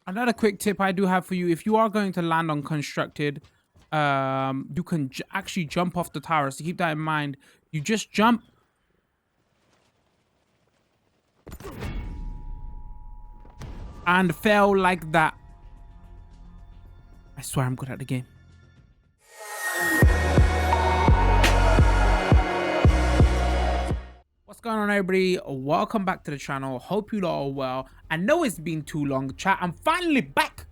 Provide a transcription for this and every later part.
Another quick tip I do have for you: if you are going to land on constructed, you can actually jump off the tower. So keep that in mind. You just jump. And fell like that. I swear I'm good at the game. What's going on, everybody? Welcome back to the channel. Hope you all are well. I know it's been too long, chat. I'm finally back.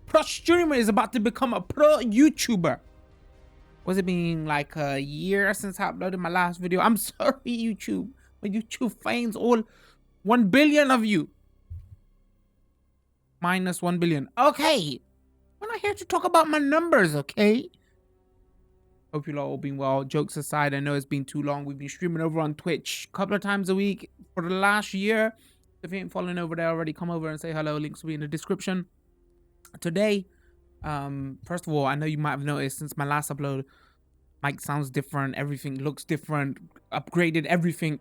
Pro streamer is about to become a pro YouTuber. Was it been like a year since I uploaded my last video? I'm sorry, YouTube. My YouTube fans, all 1 billion of you. Minus 1 billion. Okay. We're not here to talk about my numbers, okay? Hope you all been well. Jokes aside, I know it's been too long. We've been streaming over on Twitch a couple of times a week for the last year. If you ain't following over there already, come over and say hello. Links will be in the description. Today, first of all, I know you might have noticed since my last upload, mic sounds different, everything looks different, upgraded everything.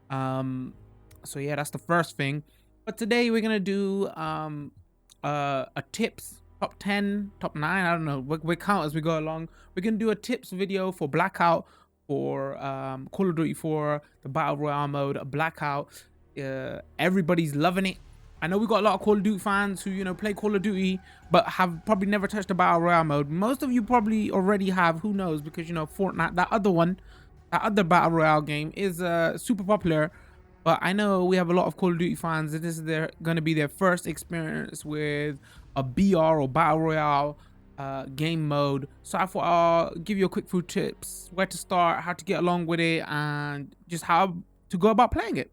So yeah, that's the first thing. But today we're gonna do a tips top 10, top 9, I don't know, we count as we go along. We're gonna do a tips video for Blackout, for Call of Duty 4, the Battle Royale mode, Blackout. Everybody's loving it. I know we got a lot of Call of Duty fans who, you know, play Call of Duty but have probably never touched the Battle Royale mode. Most of you probably already have, who knows, because, you know, Fortnite, that other Battle Royale game is super popular. But I know we have a lot of Call of Duty fans that this is going to be their first experience with a BR or Battle Royale game mode. So I thought I'll give you a quick few tips, where to start, how to get along with it, and just how to go about playing it.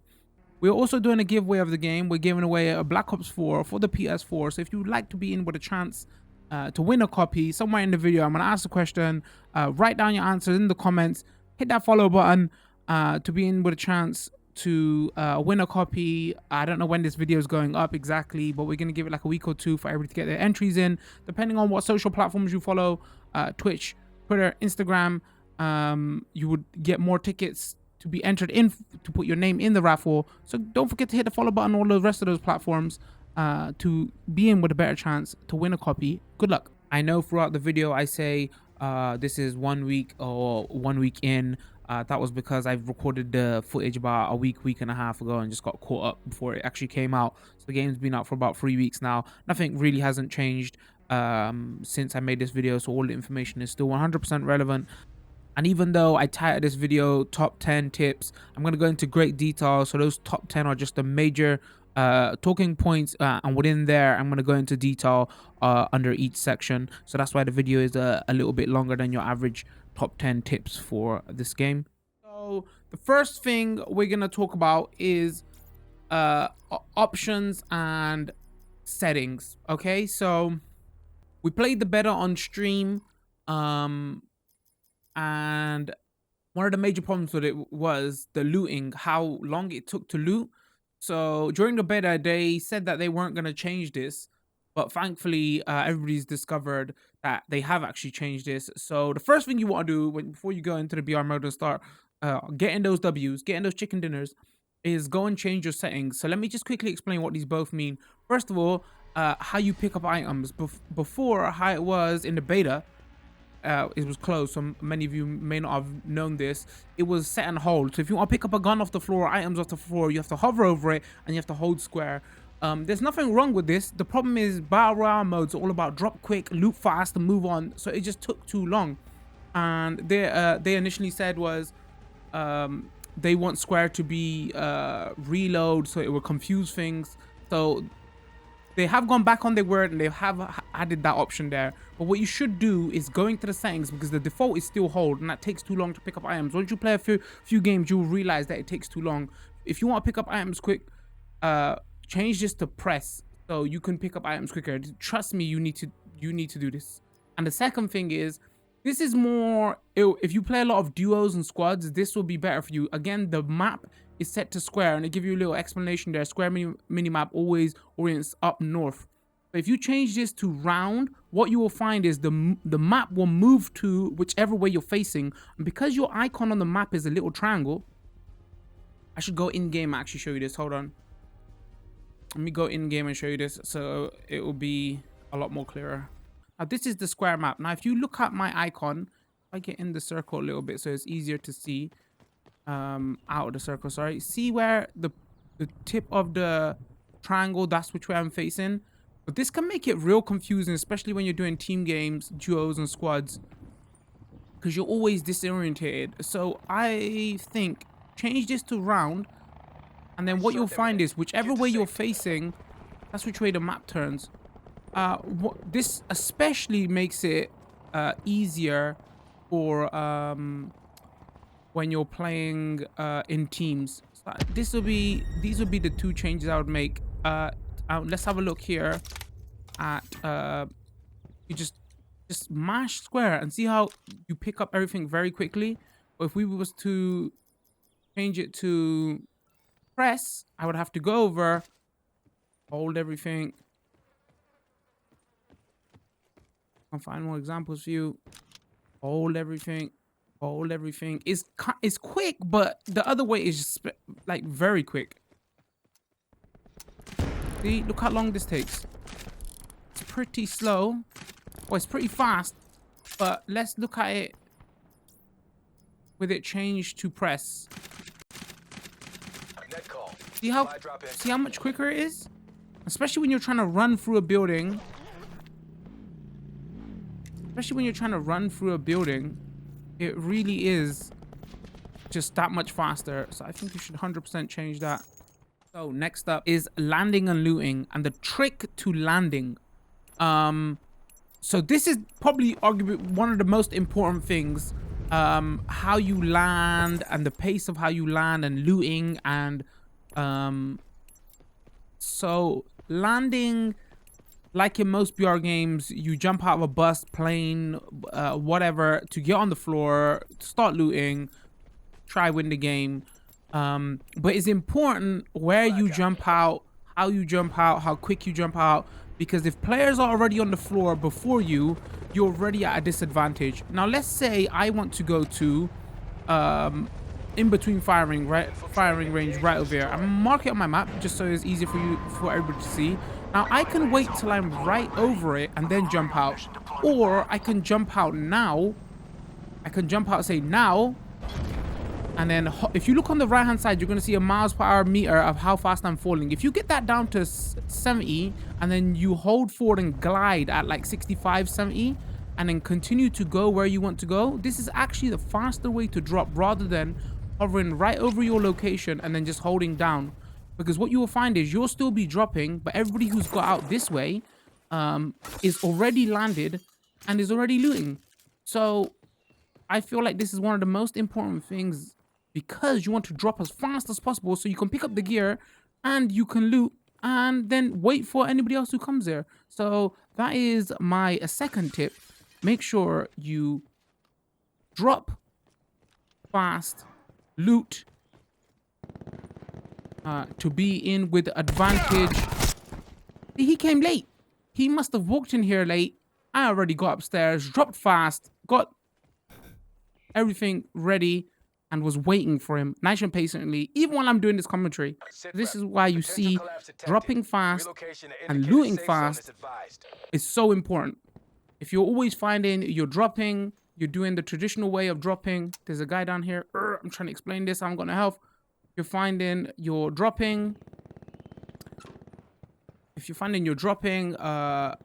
We're also doing a giveaway of the game. We're giving away a Black Ops 4 for the PS4. So if you'd like to be in with a chance to win a copy, somewhere in the video, I'm going to ask the question, write down your answers in the comments, hit that follow button to be in with a chance to win a copy. I don't know when this video is going up exactly, but we're going to give it like a week or two for everybody to get their entries in, depending on what social platforms you follow, Twitch, Twitter, Instagram. You would get more tickets to be entered in, to put your name in the raffle. So don't forget to hit the follow button on all the rest of those platforms to be in with a better chance to win a copy. Good luck. I know throughout the video I say this is 1 week or 1 week in. That was because I've recorded the footage about a week and a half ago and just got caught up before it actually came out. So the game's been out for about 3 weeks now. Nothing really hasn't changed since I made this video, so all the information is still 100% relevant. And even though I titled this video top 10 tips, I'm going to go into great detail. So those top 10 are just the major talking points, and within there I'm going to go into detail under each section. So that's why the video is a little bit longer than your average top 10 tips for this game. So the first thing we're going to talk about is options and settings. Okay, so we played the beta on stream, and one of the major problems with it was the looting, how long it took to loot. So during the beta, they said that they weren't going to change this, but thankfully everybody's discovered that they have actually changed this. So the first thing you want to do before you go into the BR mode and start getting those W's, getting those chicken dinners, is go and change your settings. So let me just quickly explain what these both mean. First of all, how you pick up items. Before, how it was in the beta, it was closed, so many of you may not have known this. It was set and hold. So if you want to pick up a gun off the floor, items off the floor, you have to hover over it and you have to hold square. There's nothing wrong with this. The problem is Battle Royale mode's all about drop quick, loot fast, and move on. So it just took too long. And they initially said was they want square to be reload, so it will confuse things. So they have gone back on their word and they have added that option there. But what you should do is go into the settings, because the default is still hold and that takes too long to pick up items. Once you play a few games, you'll realize that it takes too long. If you want to pick up items quick, change this to press so you can pick up items quicker. Trust me, you need to do this. And the second thing is, this is more, if you play a lot of duos and squads, this will be better for you. Again, the map is set to square, and they give you a little explanation there. Square mini map always orients up north. But if you change this to round, what you will find is the map will move to whichever way you're facing. And because your icon on the map is a little triangle, I should go in game and actually show you this. Hold on. Let me go in game and show you this so it will be a lot more clearer. Now this is the square map. Now if you look at my icon, I get in the circle a little bit so it's easier to see out of the circle, sorry. See where the tip of the triangle, that's which way I'm facing. But this can make it real confusing, especially when you're doing team games, duos and squads, because you're always disorientated. So I think change this to round, and then what you'll find is whichever way you're facing, that's which way the map turns. This especially makes it easier for when you're playing in teams. So these will be the two changes I would make. Let's have a look here at you just mash square and see how you pick up everything very quickly. But if we was to change it to press, I would have to go over, hold everything. I'll find more examples for you. Hold everything. Hold everything. It's quick, but the other way is just like very quick. See, look how long this takes. It's pretty slow. Well, it's pretty fast, but let's look at it with it changed to press. See how much quicker it is? Especially when you're trying to run through a building. Especially when you're trying to run through a building, it really is just that much faster. So I think you should 100% change that. So next up is landing and looting, and the trick to landing. So this is probably arguably one of the most important things. How you land and the pace of how you land and looting and so landing, like in most BR games, you jump out of a bus, plane, whatever, to get on the floor, start looting, try win the game. But it's important where you jump out, how you jump out, how quick you jump out, because if players are already on the floor before you, you're already at a disadvantage. Now let's say I want to go to in between firing range right over here. I'm marking it on my map just so it's easier for everybody to see. Now I can wait till I'm right over it and then jump out, or I can jump out now. I can jump out, say now, and then if you look on the right hand side, you're going to see a miles per hour meter of how fast I'm falling. If you get that down to 70 and then you hold forward and glide at like 65, 70, and then continue to go where you want to go, this is actually the faster way to drop rather than hovering right over your location and then just holding down. Because what you will find is you'll still be dropping, but everybody who's got out this way is already landed and is already looting. So I feel like this is one of the most important things, because you want to drop as fast as possible so you can pick up the gear and you can loot and then wait for anybody else who comes there. So that is my second tip. Make sure you drop fast, loot, to be in with advantage. He came late. He must have walked in here late. I already got upstairs, dropped fast, got everything ready, and was waiting for him nice and patiently, even while I'm doing this commentary. This is why you see dropping fast and looting fast is so important. If you're always finding you're dropping, you're doing the traditional way of dropping. There's a guy down here. I'm trying to explain this. I'm going to help. You're finding you're dropping. If you're finding you're dropping,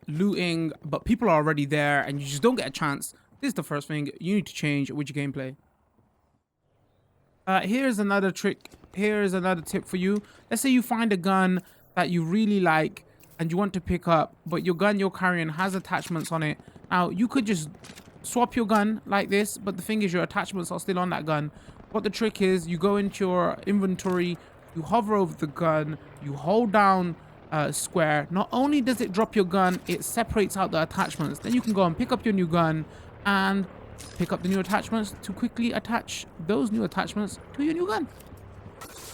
looting, but people are already there and you just don't get a chance, this is the first thing you need to change with your gameplay. Here's another trick. Here's another tip for you. Let's say you find a gun that you really like and you want to pick up, but your gun you're carrying has attachments on it. Now, you could just swap your gun like this, but the thing is your attachments are still on that gun. What the trick is, you go into your inventory, you hover over the gun, you hold down square. Not only does it drop your gun, it separates out the attachments. Then you can go and pick up your new gun and pick up the new attachments to quickly attach those new attachments to your new gun.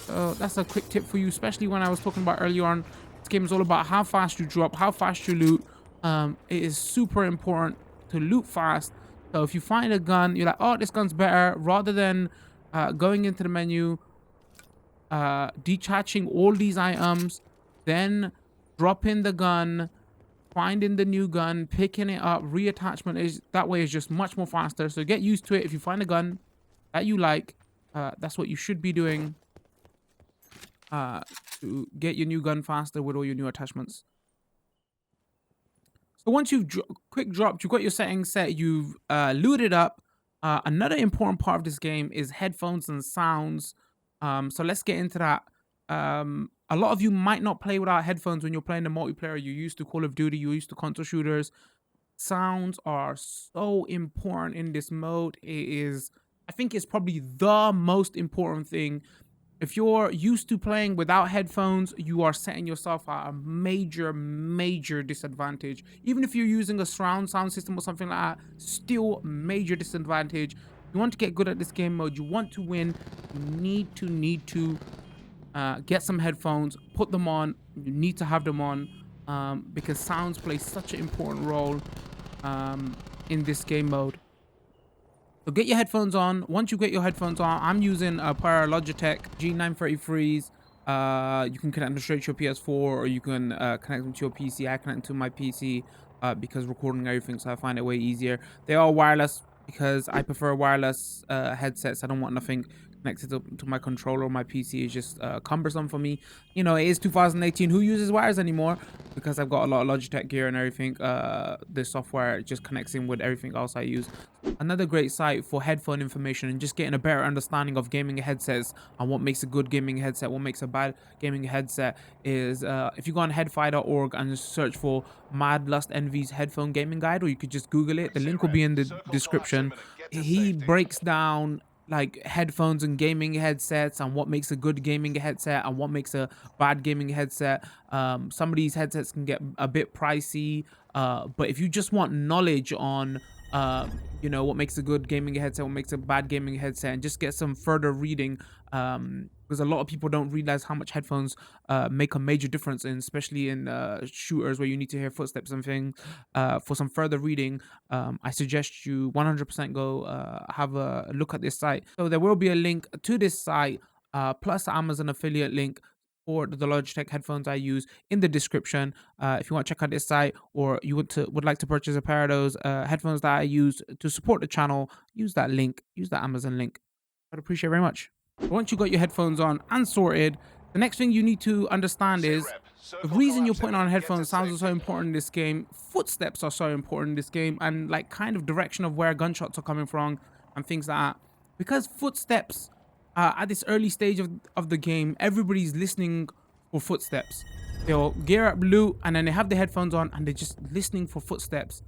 So that's a quick tip for you, especially when I was talking about earlier on. This game is all about how fast you drop, how fast you loot. It is super important to loot fast. So if you find a gun, you're like, oh, this gun's better, rather than going into the menu, detaching all these items, then dropping the gun, finding the new gun, picking it up, reattachment is that way is just much more faster. So get used to it. If you find a gun that you like, that's what you should be doing uh, to get your new gun faster with all your new attachments. So once you've quick dropped, you've got your settings set, you've looted up. Another important part of this game is headphones and sounds. So let's get into that. A lot of you might not play without headphones when you're playing the multiplayer. You're used to Call of Duty, you're used to console shooters. Sounds are so important in this mode. I think it's probably the most important thing. If you're used to playing without headphones, you are setting yourself at a major disadvantage. Even if you're using a surround sound system or something like that, still major disadvantage. You want to get good at this game mode, you want to win, you need to get some headphones, put them on. You need to have them on because sounds play such an important role in this game mode. So get your headphones on. Once you get your headphones on, I'm using a pair of Logitech G933s. You can connect them straight to your PS4 or you can connect them to your PC. I connect them to my PC because recording everything, so I find it way easier. They are wireless because I prefer wireless headsets. I don't want nothing connected to my controller or my PC. Is just cumbersome for me. You know, it is 2018. Who uses wires anymore? Because I've got a lot of Logitech gear and everything. The software just connects in with everything else I use. Another great site for headphone information and just getting a better understanding of gaming headsets and what makes a good gaming headset, what makes a bad gaming headset is if you go on headfi.org and search for Mad Lust Envy's headphone gaming guide, or you could just Google it. The link will be in the description. He breaks down like headphones and gaming headsets and what makes a good gaming headset and what makes a bad gaming headset. Some of these headsets can get a bit pricey, but if you just want knowledge on you know, what makes a good gaming headset, what makes a bad gaming headset, and just get some further reading, because a lot of people don't realize how much headphones make a major difference in, especially in shooters where you need to hear footsteps and things. For some further reading, I suggest you 100% go have a look at this site. So there will be a link to this site plus Amazon affiliate link for the Logitech headphones I use in the description. If you want to check out this site, or you would like to purchase a pair of those headphones that I use to support the channel, use that link, use that Amazon link. I'd appreciate it very much. Once you got your headphones on and sorted, the next thing you need to understand is the reason you're putting on headphones. Sounds are so important in this game. Footsteps are so important in this game, and like kind of direction of where gunshots are coming from and things like that. Because footsteps at this early stage of the game, everybody's listening for footsteps. They'll gear up loot and then they have the headphones on and they're just listening for footsteps.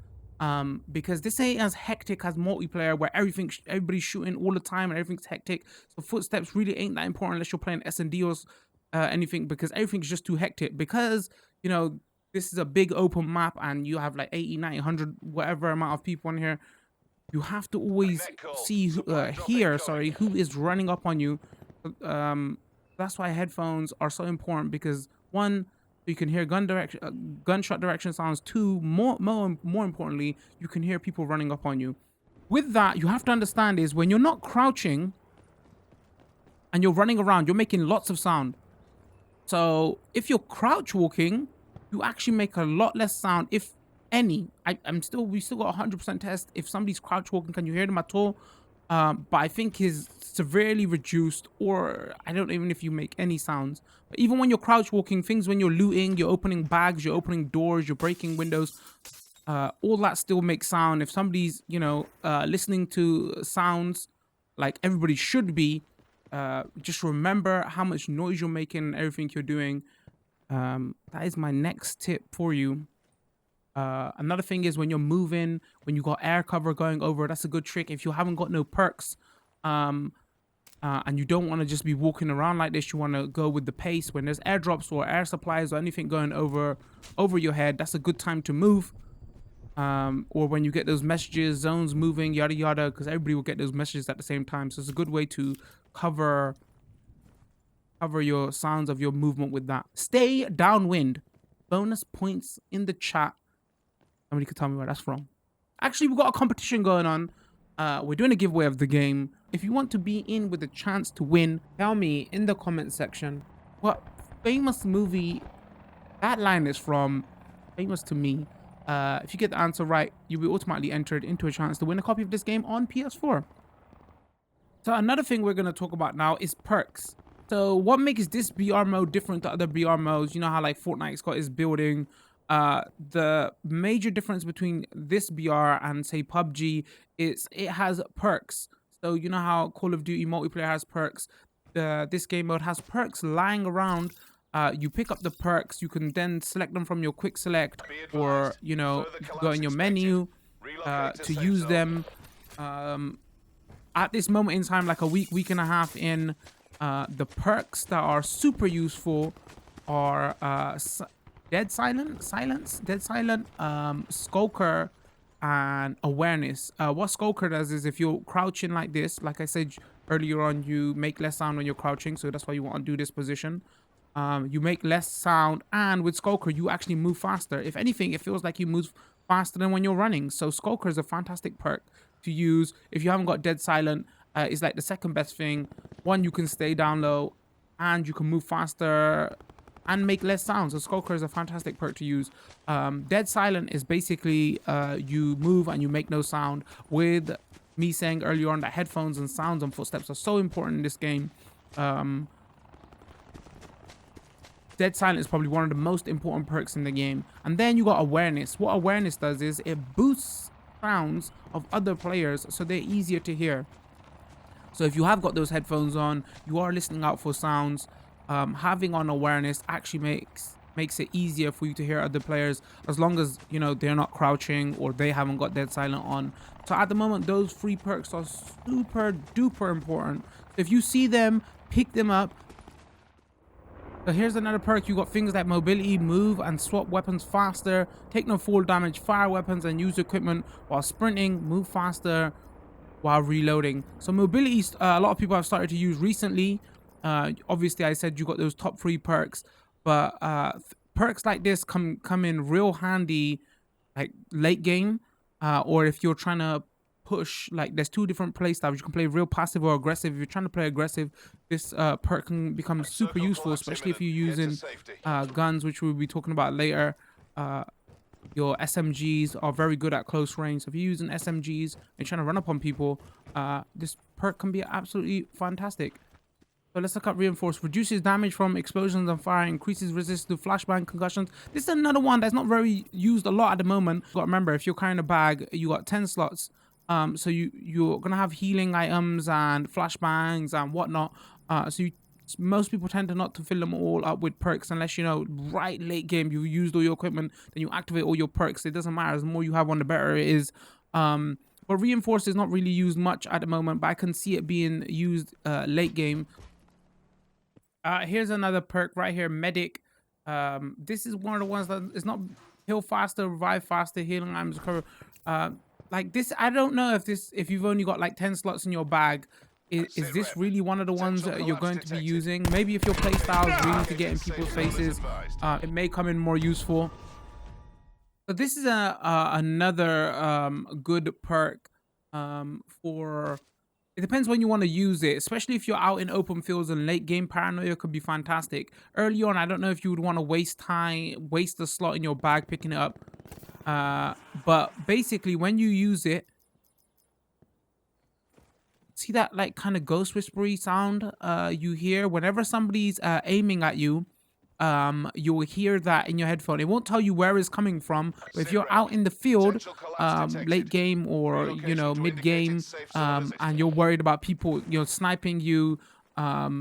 Because this ain't as hectic as multiplayer where everybody's shooting all the time and everything's hectic. So footsteps really ain't that important unless you're playing S&D or anything, because everything's just too hectic. Because, you know, this is a big open map and you have like 80, 90, 100, whatever amount of people in here. You have to always see, who is running up on you. That's why headphones are so important, because one, you can hear gunshot direction sounds. Two, more importantly, you can hear people running up on you. With that, you have to understand is when you're not crouching and you're running around, you're making lots of sound. So if you're crouch walking, you actually make a lot less sound, if any. We still got 100% test. If somebody's crouch walking, can you hear them at all? But I think is severely reduced, or I don't even if you make any sounds. But even when you're crouch walking, things when you're looting, you're opening bags, you're opening doors, you're breaking windows, all that still makes sound. If somebody's, you know, listening to sounds like everybody should be, just remember how much noise you're making and everything you're doing. That is my next tip for you. Another thing is when you're moving, when you got air cover going over, that's a good trick. If you haven't got no perks, and you don't want to just be walking around like this, you want to go with the pace. When there's airdrops or air supplies or anything going over your head, that's a good time to move. Or when you get those messages, zones moving, yada yada, because everybody will get those messages at the same time. So it's a good way to cover your sounds of your movement with that. Stay downwind. Bonus points in the chat. Somebody could tell me where that's from. Actually, we've got a competition going on. We're doing a giveaway of the game. If you want to be in with a chance to win, tell me in the comment section what famous movie That line is from Famous to Me. If you get the answer right, you'll be automatically entered into a chance to win a copy of this game on PS4. So another thing we're going to talk about now is perks. So what makes this BR mode different to other BR modes? You know how like Fortnite's got its building. The major difference between this BR and say PUBG is it has perks. So you know how Call of Duty multiplayer has perks. This game mode has perks lying around. You pick up the perks. You can then select them from your quick select, or you know, go in your menu to use them. At this moment in time, like a week and a half in, the perks that are super useful are Dead Silent, Skulker, and Awareness. What Skulker does is if you're crouching like this, like I said earlier on, you make less sound when you're crouching, so that's why you want to do this position. You make less sound, and with Skulker, you actually move faster. If anything, it feels like you move faster than when you're running. So Skulker is a fantastic perk to use if you haven't got Dead Silent. It's like the second best thing. One, you can stay down low, and you can move faster and make less sounds. So Skulker is a fantastic perk to use. Dead Silent is basically you move and you make no sound. With me saying earlier on that headphones and sounds and footsteps are so important in this game. Dead Silent is probably one of the most important perks in the game. And then you got Awareness. What Awareness does is it boosts sounds of other players so they're easier to hear. So if you have got those headphones on, you are listening out for sounds, having on Awareness actually makes it easier for you to hear other players, as long as you know they're not crouching or they haven't got Dead Silent on. So at the moment, those free perks are super duper important. If you see them, pick them up. So here's another perk. You got things like mobility, move and swap weapons faster, take no fall damage, fire weapons and use equipment while sprinting, move faster while reloading. So mobility, a lot of people have started to use recently. Obviously I said you got those top 3 perks, but perks like this come in real handy like late game, or if you're trying to push. Like there's 2 different play styles. You can play real passive or aggressive. If you're trying to play aggressive, this perk can become super useful, especially if you're using guns, which we'll be talking about later. Your SMGs are very good at close range. So if you're using SMGs and trying to run up on people, this perk can be absolutely fantastic. So let's look at Reinforce. Reduces damage from explosions and fire, increases resistance to flashbang, concussions. This is another one that's not very used a lot at the moment. You got to remember, if you're carrying a bag, you got 10 slots. So you're gonna have healing items and flashbangs and whatnot. Most people tend to not to fill them all up with perks unless you know right late game you used all your equipment, then you activate all your perks. It doesn't matter, the more you have on the better it is. But Reinforce is not really used much at the moment, but I can see it being used late game. Here's another perk right here, Medic. This is one of the ones that is not heal faster, revive faster, healing items recover. Like this, I don't know if you've only got like 10 slots in your bag, is this really one of the ones that you're going to be using? Maybe if your playstyle is really to get in people's faces, it may come in more useful. But this is another good perk for. It depends when you want to use it, especially if you're out in open fields and late game. Paranoia could be fantastic. Early on, I don't know if you would want to waste a slot in your bag picking it up. But basically when you use it, see that like kind of ghost whispery sound you hear whenever somebody's aiming at you. You will hear that in your headphone. It won't tell you where it's coming from, but if you're out in the field late game or you know mid game, and you're worried about people sniping you,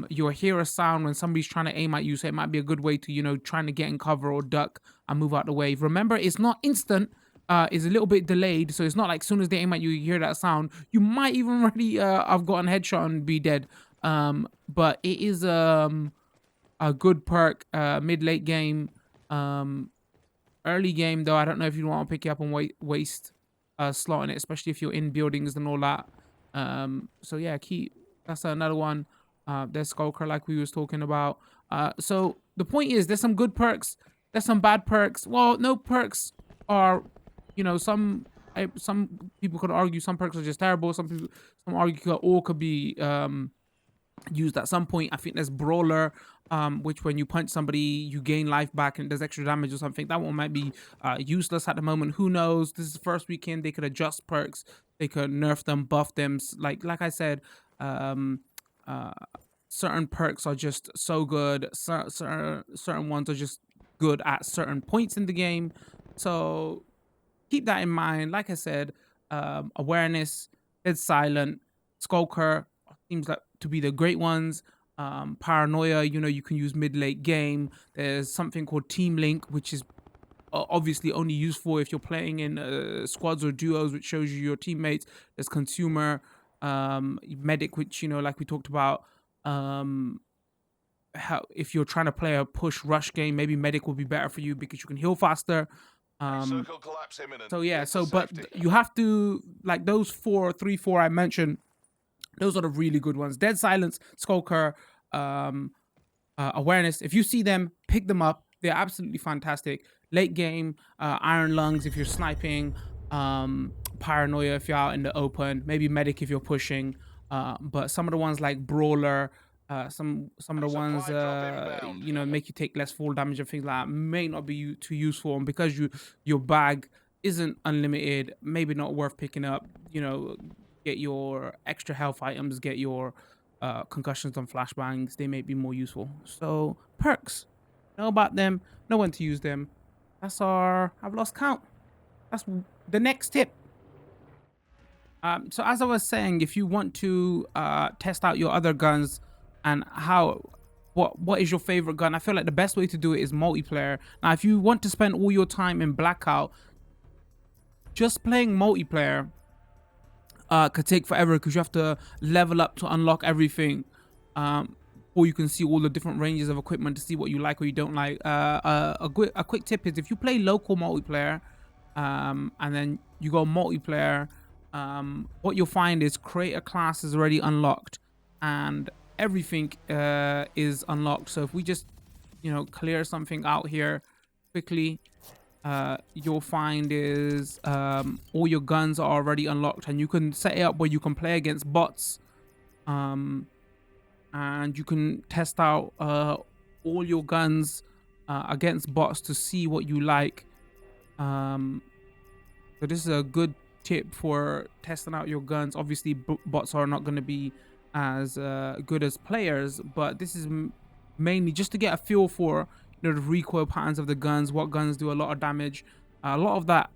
you'll hear a sound when somebody's trying to aim at you. So it might be a good way to trying to get in cover or duck and move out the way. Remember, it's not instant. Is a little bit delayed, so it's not like as soon as they aim at you, you hear that sound. You might even already have gotten a headshot and be dead. But it is a good perk mid-late game. Early game though, I don't know if you want to pick it up and waste a slot in it, especially if you're in buildings and all that. So yeah, that's another one. There's Skulker like we was talking about. So the point is, there's some good perks, there's some bad perks. Well, no perks are, some people could argue some perks are just terrible. Some argue all could be used at some point. I think there's Brawler, which when you punch somebody, you gain life back and does extra damage or something. That one might be useless at the moment. Who knows? This is the first weekend. They could adjust perks. They could nerf them, buff them. Like I said, um, uh, certain perks are just so good. Certain ones are just good at certain points in the game. So keep that in mind. Like I said, awareness, dead silent, skulker seems like to be the great ones. Paranoia, you know, you can use mid-late game. There's something called Team Link, which is obviously only useful if you're playing in squads or duos, which shows you your teammates. There's Consumer, Medic, which, you know, like we talked about. How if you're trying to play a push rush game, maybe Medic will be better for you because you can heal faster. Circle collapse imminent. So yeah, Get so to but safety. you have to, like, those 4 I mentioned, those are the really good ones. Dead Silence, Skulker, Awareness. If you see them, pick them up. They're absolutely fantastic. Late game, Iron Lungs if you're sniping, Paranoia if you're out in the open, maybe Medic if you're pushing. But some of the ones like Brawler, some of the ones you know, make you take less fall damage and things like that may not be too useful, and because your bag isn't unlimited, maybe not worth picking up. You know, get your extra health items, get your concussions and flashbangs. They may be more useful. So perks, know about them, know when to use them. That's our, I've lost count. That's the next tip. So as I was saying, if you want to test out your other guns and what is your favorite gun, I feel like the best way to do it is multiplayer. Now, if you want to spend all your time in Blackout, just playing multiplayer could take forever because you have to level up to unlock everything. Or you can see all the different ranges of equipment to see what you like or you don't like. A quick tip is if you play local multiplayer and then you go multiplayer, what you'll find is creator class is already unlocked and everything is unlocked. So if we just, you know, clear something out here quickly, you'll find is all your guns are already unlocked and you can set it up where you can play against bots, and you can test out all your guns against bots to see what you like. So this is a good tip for testing out your guns. Obviously bots are not going to be as good as players, but this is mainly just to get a feel for, you know, the recoil patterns of the guns, what guns do a lot of damage. A lot of that,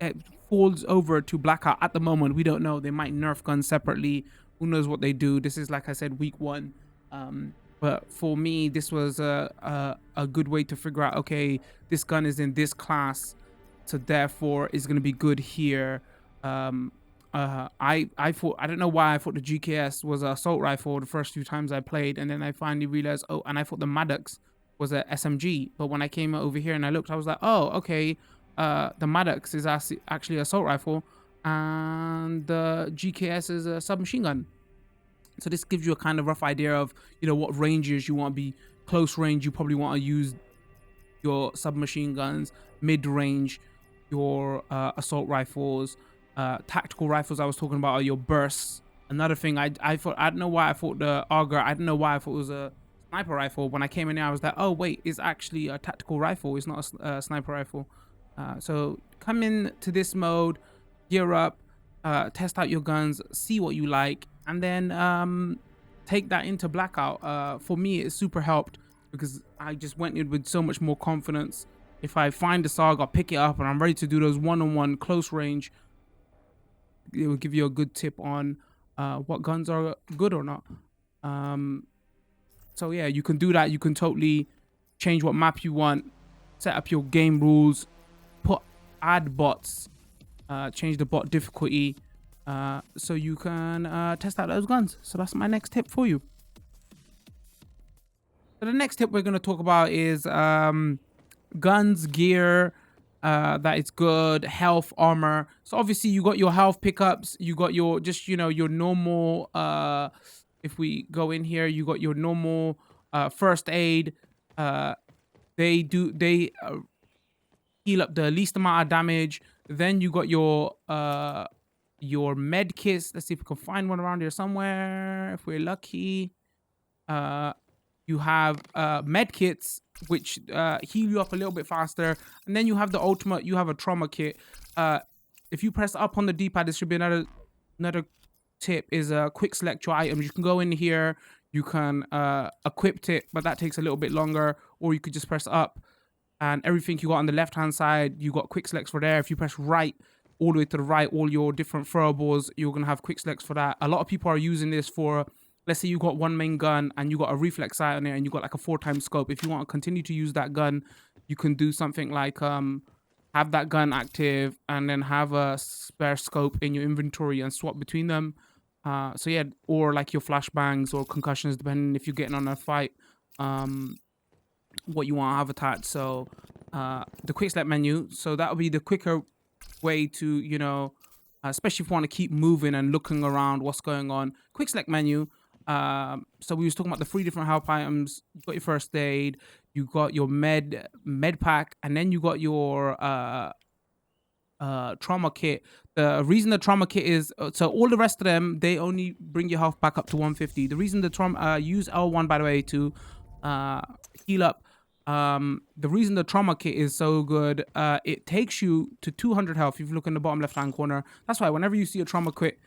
it falls over to Blackout at the moment. We don't know, they might nerf guns separately. Who knows what they do? This is, like I said, week 1. But for me, this was a good way to figure out, okay, this gun is in this class, so therefore it's going to be good here. I thought, I don't know why I thought the GKS was an assault rifle the first few times I played, and then I finally realized, oh, and I thought the Maddox was a SMG. But when I came over here and I looked, I was like, oh, okay, the Maddox is actually an assault rifle and the GKS is a submachine gun. So this gives you a kind of rough idea of, you know, what ranges you want to be. Close range, you probably want to use your submachine guns. Mid range, your assault rifles. Tactical rifles I was talking about are your bursts. Another thing, I thought, I don't know why I thought the Auger, I don't know why I thought it was a sniper rifle. When I came in here, I was like, oh wait, it's actually a tactical rifle. It's not a sniper rifle. So come in to this mode, gear up, test out your guns, see what you like, and then take that into Blackout. For me, it super helped because I just went in with so much more confidence. If I find the SARG, I'll pick it up and I'm ready to do those one-on-one close range. It will give you a good tip on what guns are good or not. So yeah, you can do that. You can totally change what map you want, set up your game rules, add bots, change the bot difficulty, so you can test out those guns. So that's my next tip for you. So the next tip we're going to talk about is guns, gear that is good, health, armor. So obviously you got your health pickups, you got your, just, you know, your normal, if we go in here, you got your normal first aid. They heal up the least amount of damage. Then you got your your med kits. Let's see if we can find one around here somewhere. If we're lucky, you have med kits which heal you up a little bit faster, and then you have the ultimate. You have a trauma kit. If you press up on the D-pad, this should be another tip is quick select your items. You can go in here, you can equip it, but that takes a little bit longer, or you could just press up and everything you got on the left hand side, you got quick selects for there. If you press right, all the way to the right, all your different throwables, you're gonna have quick selects for that. A lot of people are using this for, let's say you got one main gun and you got a reflex sight on it and you got like a 4x scope. If you want to continue to use that gun, you can do something like have that gun active and then have a spare scope in your inventory and swap between them. So yeah, or like your flashbangs or concussions, depending if you're getting on a fight, what you want to have attached. So the quick select menu, so that would be the quicker way to, you know, especially if you want to keep moving and looking around what's going on. Quick select menu. So we was talking about the 3 different health items. You got your first aid, you got your med pack, and then you got your trauma kit. The reason the trauma kit is so all the rest of them, they only bring your health back up to 150. The reason the trauma use L1, by the way, to heal up. The reason the trauma kit is so good, it takes you to 200 health. If you look in the bottom left hand corner, that's why whenever you see a trauma kit,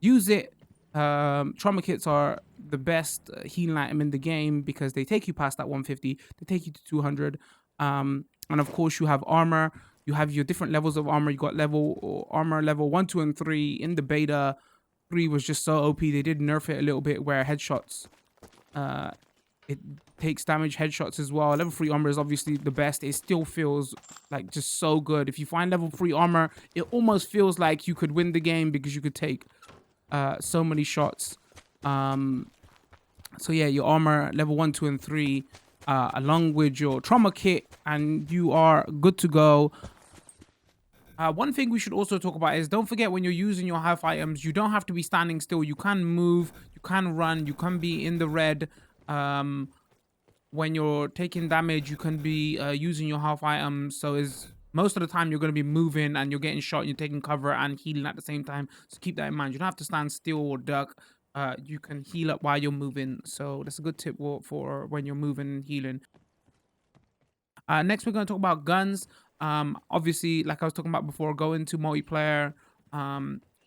use it. Trauma kits are the best healing item in the game because they take you past that 150. They take you to 200. And of course you have armor. You have your different levels of armor. You got armor level 1, 2, and 3. In the beta, 3 was just so OP. They did nerf it a little bit where headshots, it takes damage headshots as well. Level 3 armor is obviously the best. It still feels like just so good. If you find level 3 armor, it almost feels like you could win the game because you could take so many shots. So yeah, your armor level 1, 2, and 3, along with your trauma kit, and you are good to go. One thing we should also talk about is don't forget when you're using your health items, you don't have to be standing still. You can move, you can run, you can be in the red. When you're taking damage, you can be using your health items. So most of the time you're going to be moving and you're getting shot, and you're taking cover and healing at the same time. So keep that in mind. You don't have to stand still or duck. You can heal up while you're moving. So that's a good tip for when you're moving and healing. Next, we're going to talk about guns. Obviously, like I was talking about before, go into multiplayer,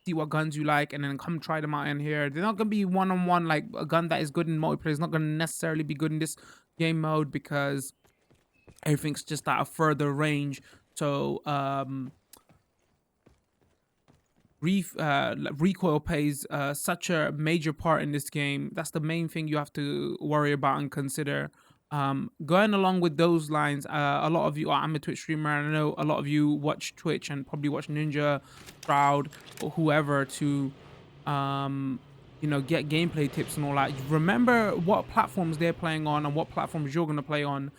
see what guns you like, and then come try them out in here. They're not going to be one-on-one. Like a gun that is good in multiplayer is not going to necessarily be good in this game mode because everything's just at a further range. So recoil plays such a major part in this game. That's the main thing you have to worry about and consider. Going along with those lines, a lot of you I'm a Twitch streamer, and I know a lot of you watch Twitch and probably watch Ninja, Proud, or whoever to you know, get gameplay tips and all that. Remember what platforms they're playing on and what platforms you're going to play on,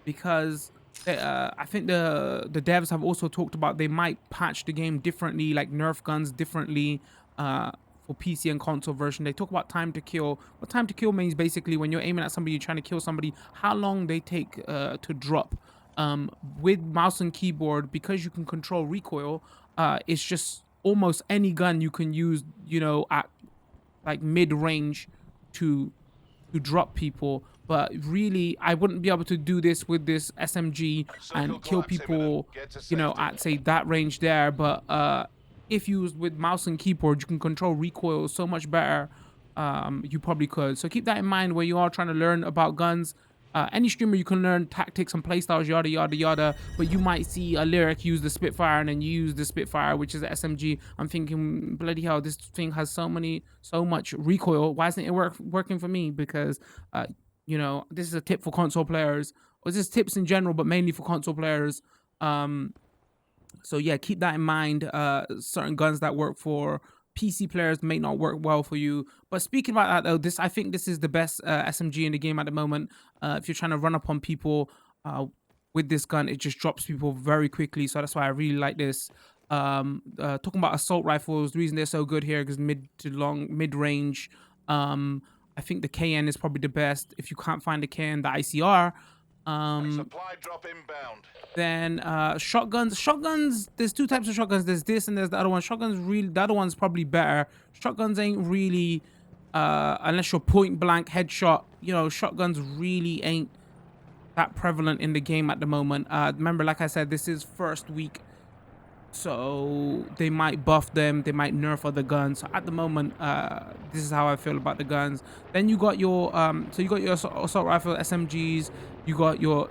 because I think the devs have also talked about they might patch the game differently, like nerf guns differently for PC and console version. They talk about time to kill. What time to kill means basically when you're aiming at somebody, you're trying to kill somebody, how long they take to drop. With mouse and keyboard, because you can control recoil, it's just almost any gun you can use, you know, at like mid-range to drop people. But really, I wouldn't be able to do this with this SMG and kill people, you know, at say that range there. But if used with mouse and keyboard, you can control recoil so much better. You probably could. So keep that in mind when you are trying to learn about guns. Any streamer, you can learn tactics and playstyles, yada yada yada, but you might see a lyric use the Spitfire and then you use the Spitfire, which is the SMG. I'm thinking, bloody hell, this thing has so much recoil. Why isn't it working for me? Because you know, this is a tip for console players, or this is tips in general, but mainly for console players. So yeah, keep that in mind. Certain guns that work for PC players may not work well for you. But speaking about that though, I think this is the best SMG in the game at the moment. If you're trying to run up on people with this gun, it just drops people very quickly. So that's why I really like this. Talking about assault rifles, the reason they're so good here is mid range. I think the KN is probably the best. If you can't find the KN, the ICR. Supply drop inbound. Then shotguns, there's two types of shotguns. There's this and there's the other one. Shotguns really, the other one's probably better. Shotguns ain't really, unless you're point blank headshot, you know, shotguns really ain't that prevalent in the game at the moment. Remember, like I said, this is first week, so they might buff them, they might nerf other guns. So at the moment, this is how I feel about the guns. Then you got your so you got your assault rifle, SMGs. You got your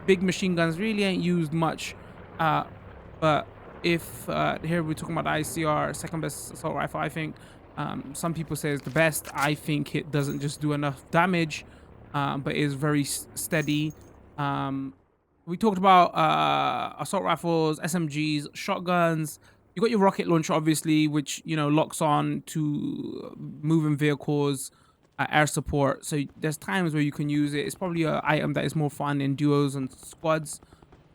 big machine guns. Really ain't used much, but if here we're talking about the ICR, second best assault rifle, I think. Some people say it's the best. I think it doesn't just do enough damage, but is very steady. We talked about assault rifles, SMGs, shotguns. You got your rocket launcher, obviously, which, you know, locks on to moving vehicles, air support. So there's times where you can use it. It's probably an item that is more fun in duos and squads.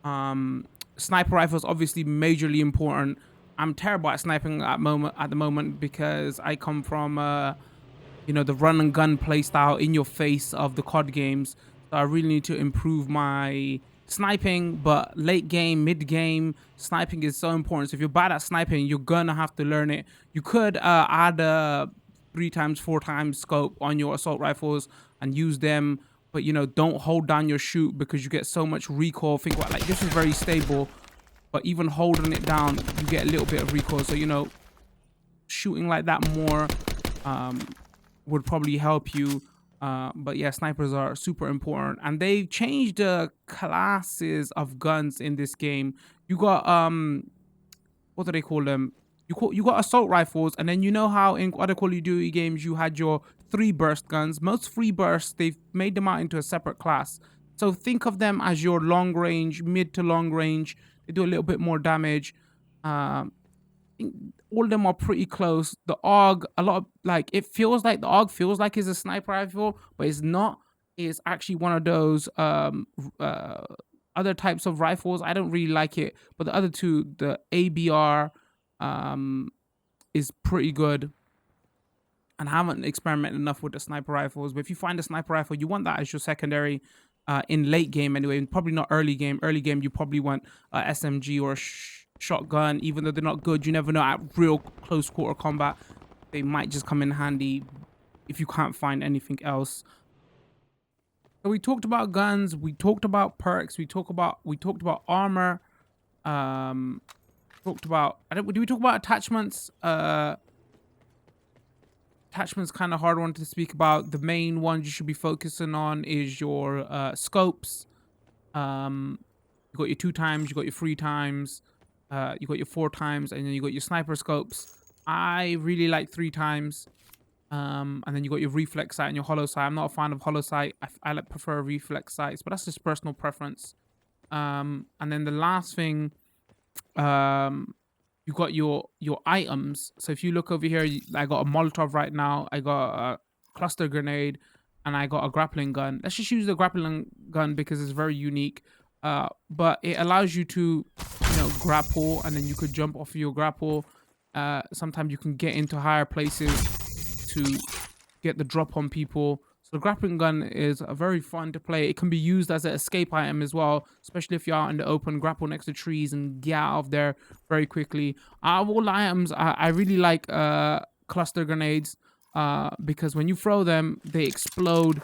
Sniper rifles, obviously, majorly important. I'm terrible at sniping at the moment because I come from you know, the run and gun playstyle in your face of the COD games. So I really need to improve my sniping, but late game, mid game, sniping is so important. So if you're bad at sniping, you're gonna have to learn it. You could add a 3x, 4x scope on your assault rifles and use them, but, you know, don't hold down your shoot because you get so much recoil. Think about, like, this is very stable, but even holding it down, you get a little bit of recoil. So, you know, shooting like that more would probably help you. But yeah, snipers are super important, and they've changed the classes of guns in this game. You got what do they call them? You got assault rifles, and then you know how in other Call of Duty games you had your 3 burst guns. Most 3 bursts, they've made them out into a separate class. So think of them as your long range, mid to long range. They do a little bit more damage. All of them are pretty close. The AUG, a lot of, like, it feels like the AUG feels like it's a sniper rifle, but it's not. It's actually one of those other types of rifles. I don't really like it, but the other two, the ABR, is pretty good. And I haven't experimented enough with the sniper rifles, but if you find a sniper rifle, you want that as your secondary in late game anyway, probably not early game. Early game, you probably want a SMG or a shotgun. Even though they're not good, you never know, at real close quarter combat, they might just come in handy if you can't find anything else. So we talked about guns, we talked about perks, we talked about armor, did we talk about attachments? Attachments kind of hard one to speak about. The main ones you should be focusing on is your scopes. You got your 2x, you got your 3x, you got your 4x, and then you got your sniper scopes. I really like 3x. And then you got your reflex sight and your hollow sight. I'm not a fan of hollow sight. I prefer reflex sights, but that's just personal preference. And then the last thing, you got your items. So if you look over here, I got a Molotov right now, I got a cluster grenade, and I got a grappling gun. Let's just use the grappling gun because it's very unique. But it allows you to, you know, grapple, and then you could jump off of your grapple. Sometimes you can get into higher places to get the drop on people. So the grappling gun is very fun to play. It can be used as an escape item as well, especially if you're out in the open, grapple next to trees and get out of there very quickly. Of all items, I really like cluster grenades because when you throw them, they explode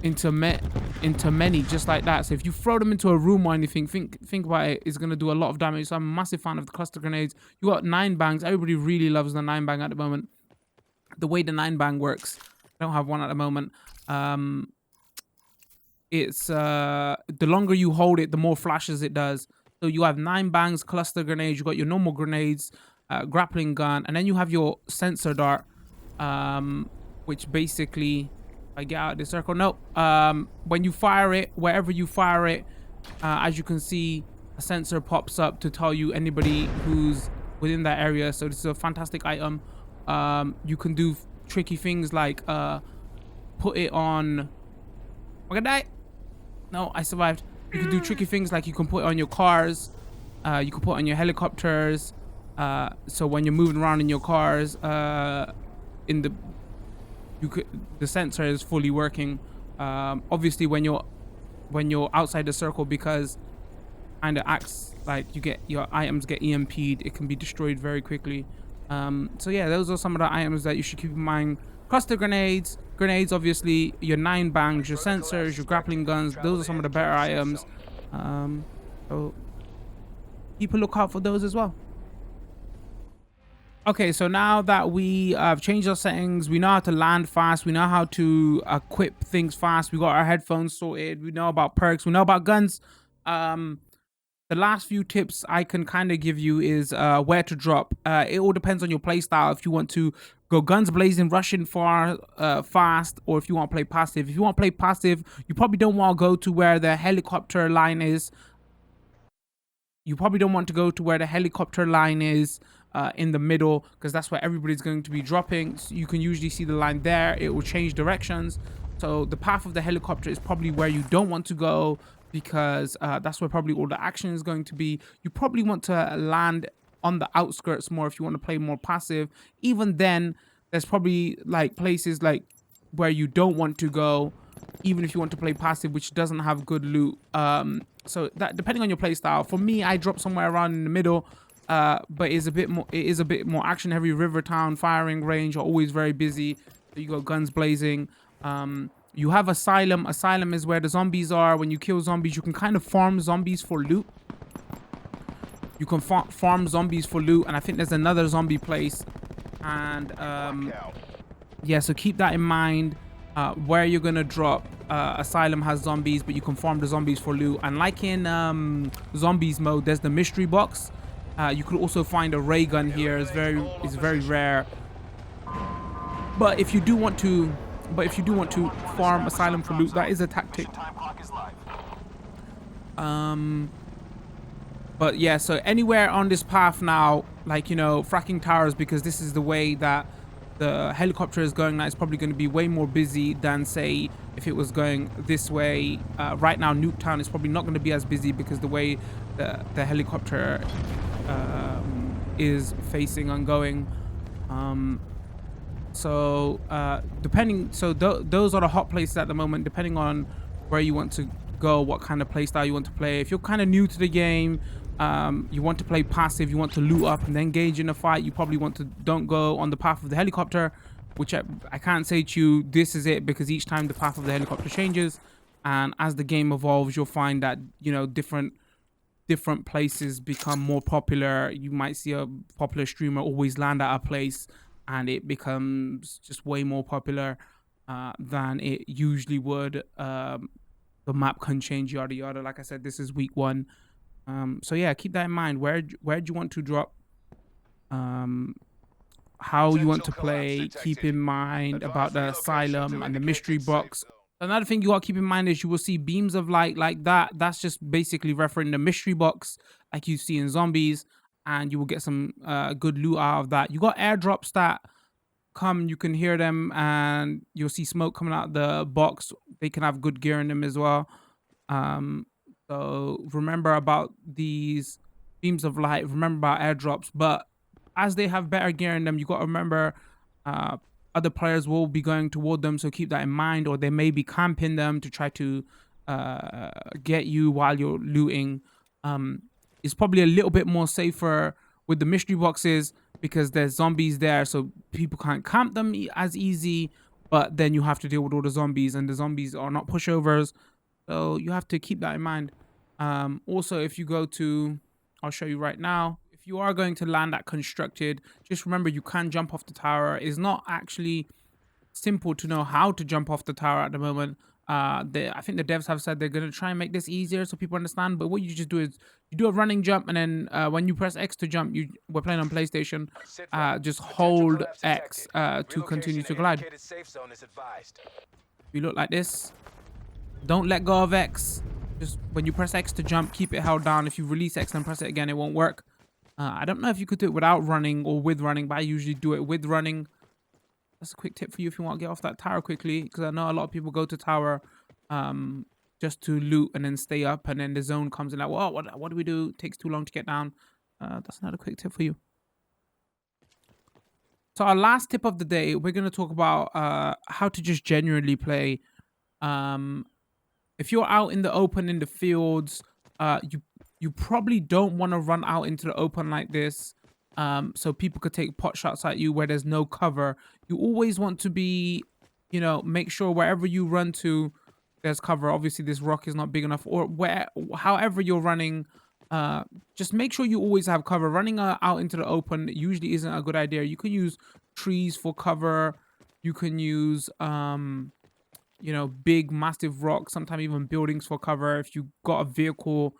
into many, just like that. So if you throw them into a room or anything, think about it, it's going to do a lot of damage. So I'm a massive fan of the cluster grenades. You got 9-bangs. Everybody really loves the 9-bang at the moment. The way the 9-bang works, I don't have one at the moment. It's the longer you hold it, the more flashes it does. So you have 9-bangs, cluster grenades, you got your normal grenades, grappling gun, and then you have your sensor dart, which basically, I get out of the circle. No, when you fire it, wherever you fire it, as you can see, a sensor pops up to tell you anybody who's within that area. So this is a fantastic item. You can do tricky things like put it on. I'm gonna die. No, I survived. You can do tricky things like you can put it on your cars. You can put it on your helicopters. So when you're moving around in your cars, in the the sensor is fully working. Obviously when you're outside the circle, because kind of acts like your items get EMP'd, it can be destroyed very quickly. So yeah, those are some of the items that you should keep in mind. Cluster grenades, obviously, your 9 bangs, your sensors, your grappling guns, those are some of the better items. So keep a lookout for those as well. Okay, so now that we have changed our settings, we know how to land fast, we know how to equip things fast, we got our headphones sorted, we know about perks, we know about guns. The last few tips I can kind of give you is where to drop. It all depends on your playstyle. If you want to go guns blazing, rushing far, fast, or if you want to play passive. If you want to play passive, you probably don't want to go to where the helicopter line is. You probably don't want to go to where the helicopter line is in the middle, because that's where everybody's going to be dropping. So you can usually see the line there. It will change directions. So the path of the helicopter is probably where you don't want to go, because that's where probably all the action is going to be. You probably want to land on the outskirts more if you want to play more passive. Even then, there's probably like places like where you don't want to go, even if you want to play passive, which doesn't have good loot. So that, depending on your play style. For me, I drop somewhere around in the middle, but it is a bit more action heavy. Rivertown, firing range are always very busy. So you got guns blazing. You have asylum. Asylum is where the zombies are. When you kill zombies, you can kind of farm zombies for loot. You can farm zombies for loot, and I think there's another zombie place. And yeah, so keep that in mind. Where you're gonna drop. Asylum has zombies, but you can farm the zombies for loot. And like in zombies mode, there's the mystery box. You could also find a ray gun here. It's very rare. But if you do want to farm asylum for loot, that is a tactic. But yeah, so anywhere on this path now, like, you know, fracking towers, because this is the way that the helicopter is going now, it's probably going to be way more busy than, say, if it was going this way. Right now, Nuketown is probably not going to be as busy because the way the helicopter is facing and going. So those are the hot places at the moment, depending on where you want to go, what kind of play style you want to play. If you're kind of new to the game, you want to play passive, you want to loot up and then engage in a fight, you probably want to don't go on the path of the helicopter, which I can't say to you this is it, because each time the path of the helicopter changes, and as the game evolves, you'll find that, you know, different places become more popular. You might see a popular streamer always land at a place and it becomes just way more popular than it usually would. The map can change, yada yada. Like I said, this is week 1. So yeah, keep that in mind. Where do you want to drop? How you want to play. Keep in mind about the asylum and the mystery box. Another thing you got to keep in mind is you will see beams of light like that. That's just basically referring the mystery box like you see in zombies, and you will get some good loot out of that. You got airdrops that come, you can hear them, and you'll see smoke coming out the box. They can have good gear in them as well. So remember about these beams of light, remember about airdrops, but as they have better gear in them, you got to remember other players will be going toward them, so keep that in mind, or they may be camping them to try to get you while you're looting. It's probably a little bit more safer with the mystery boxes because there's zombies there, so people can't camp them as easy, but then you have to deal with all the zombies, and the zombies are not pushovers, so you have to keep that in mind. Also, if you go to, I'll show you right now, if you are going to land at constructed, just remember you can jump off the tower. It's not actually simple to know how to jump off the tower at the moment. I think the devs have said they're going to try and make this easier so people understand, but what you just do is you do a running jump, and then when you press X to jump, we're playing on PlayStation, just hold X to continue to glide. You look like this. Don't let go of X. Just when you press X to jump, keep it held down. If you release X and press it again, it won't work. I don't know if you could do it without running or with running, but I usually do it with running. That's a quick tip for you if you want to get off that tower quickly, because I know a lot of people go to tower just to loot and then stay up, and then the zone comes in like, well, what do we do? It takes too long to get down. That's another quick tip for you. So our last tip of the day, we're gonna talk about how to just genuinely play. Um, if you're out in the open in the fields, you probably don't want to run out into the open like this. So people could take pot shots at you where there's no cover. You always want to be, make sure wherever you run to, there's cover. Obviously, this rock is not big enough, or however you're running, just make sure you always have cover. Running out into the open usually isn't a good idea. You can use trees for cover. You can use big massive rocks, sometimes even buildings for cover. If you got a vehicle,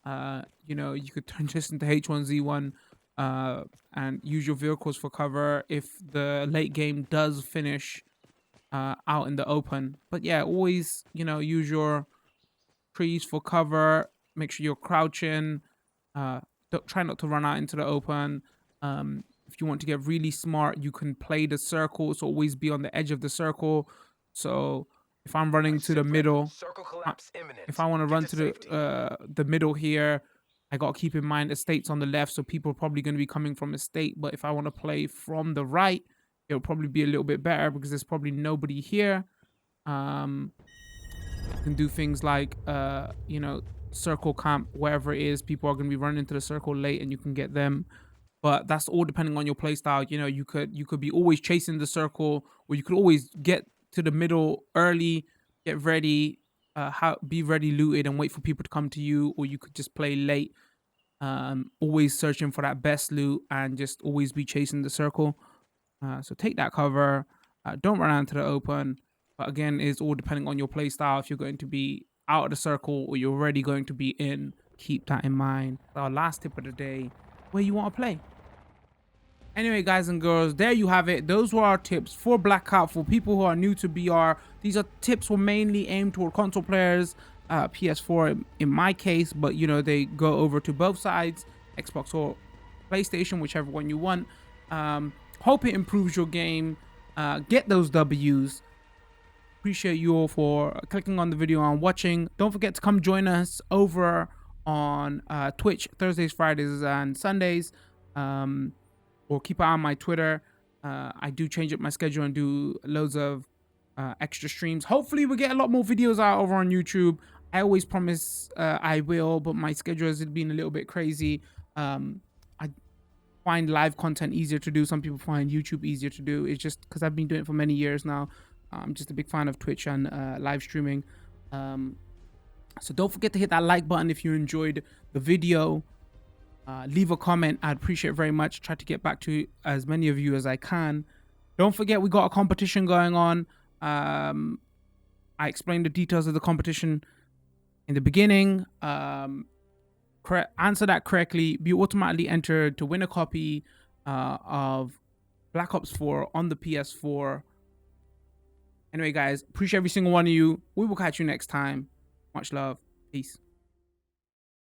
you could turn this into H1Z1 and use your vehicles for cover if the late game does finish out in the open. But yeah, always use your trees for cover. Make sure you're crouching. Don't try not to run out into the open. If you want to get really smart, you can play the circle, so always be on the edge of the circle. So if I'm running to the middle, if I want to run to the middle here, I got to keep in mind estates on the left, so people are probably going to be coming from estate. But if I want to play from the right, it'll probably be a little bit better because there's probably nobody here. You can do things like circle camp, wherever it is. People are going to be running into the circle late, and you can get them. But that's all depending on your play style. You could be always chasing the circle, or you could always get to the middle early, get ready, be ready looted, and wait for people to come to you. Or you could just play late, always searching for that best loot, and just always be chasing the circle. So take that cover. Don't run out into the open. But again, it's all depending on your play style. If you're going to be out of the circle or you're already going to be in, keep that in mind. Our last tip of the day, where you want to play. Anyway, guys and girls, there you have it. Those were our tips for Blackout for people who are new to BR. These are tips were mainly aimed toward console players, PS4 in my case, but they go over to both sides, Xbox or PlayStation, whichever one you want. Hope it improves your game. Get those W's. Appreciate you all for clicking on the video and watching. Don't forget to come join us over on Twitch Thursdays, Fridays, and Sundays. Or keep an eye on my Twitter. I do change up my schedule and do loads of extra streams. Hopefully we get a lot more videos out over on YouTube. I always promise I will, but my schedule has been a little bit crazy. I find live content easier to do. Some people find YouTube easier to do. It's just because I've been doing it for many years now. I'm just a big fan of Twitch and live streaming. So don't forget to hit that like button if you enjoyed the video. Leave a comment. I'd appreciate it very much. Try to get back to as many of you as I can. Don't forget we got a competition going on. I explained the details of the competition in the beginning. Answer that correctly, be automatically entered to win a copy of Black Ops 4 on the PS4. Anyway, guys, appreciate every single one of you. We will catch you next time. Much love. Peace.